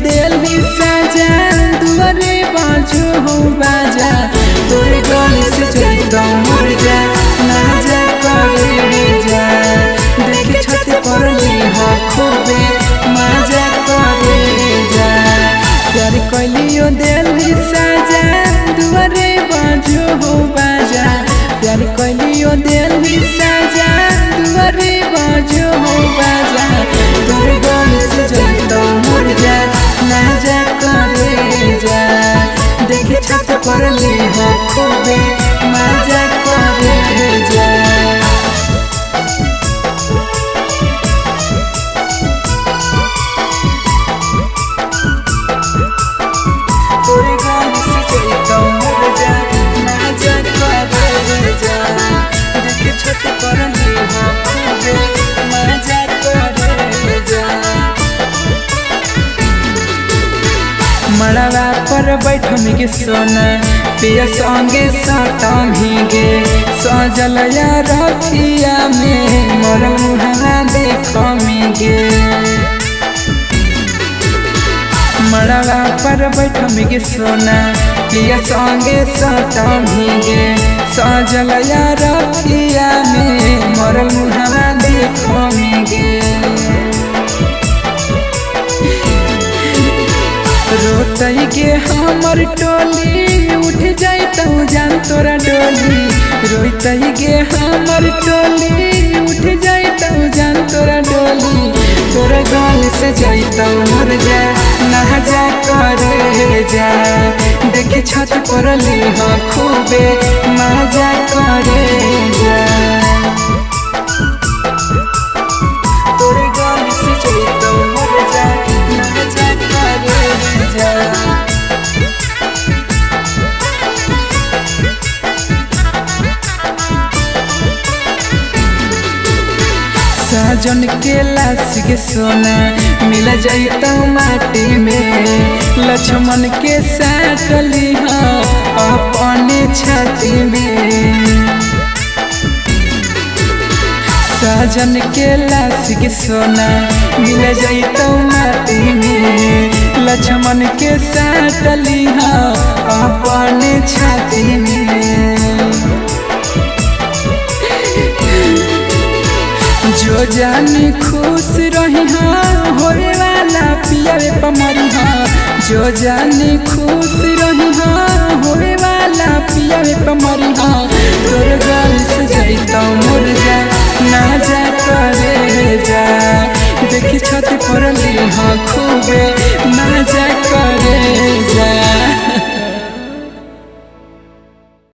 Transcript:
दिल्ली साजा दुआरे बाजू हो बाजा तोरे गली से चलता मर जा ना जा करे जा देख छत पर लीहा खूबे मजा करे जा प्यार कैलियो दिल्ली साजा दुआरे बाजू हो बाजा प्यार कैलियो दिल्ली साजा दुआरे बाजू हो बाजा तोरे गली से चलता मर जा ना जा करे जा देख छत पर लीहा खूबे मजा करे जा। तोरे गली से चलता मर जा ना जा करे जा देख छत पर लीहा खूबे मजा करे जा। मड़वा पर बैठम गे सोना पिया संगे साटम गे सजल रखिया में मोर मुहावा देखम गे मड़वा पर बैठम गे सोना पिया संगे साटम गे सजल रखिया में मोर मुहावा देखम गे रोतई गे हमर टोली उठ जाता जान तोरा डोली रोतई गे हमर टोली उठ जाता जान तोरा डोली तोरा गाल से जाता मर जा ना जा करे जा देख छत पर लीहा खूबे मजा करे जा तोरे गाल से जाता मर जा ना जा करे जा। साजन के लाश के सोना मिल जाता माटी में लक्ष्मण के साथ लिहा अपने छाती में साजन के लाश के सोना मिल जाता माटी में लक्ष्मण के साथ लिहा अपने छाती में जो जानी खुश रही होए वाला पियावे पमरी जो जानी खुश रही होए वाला पियावे पमरी तोर गल से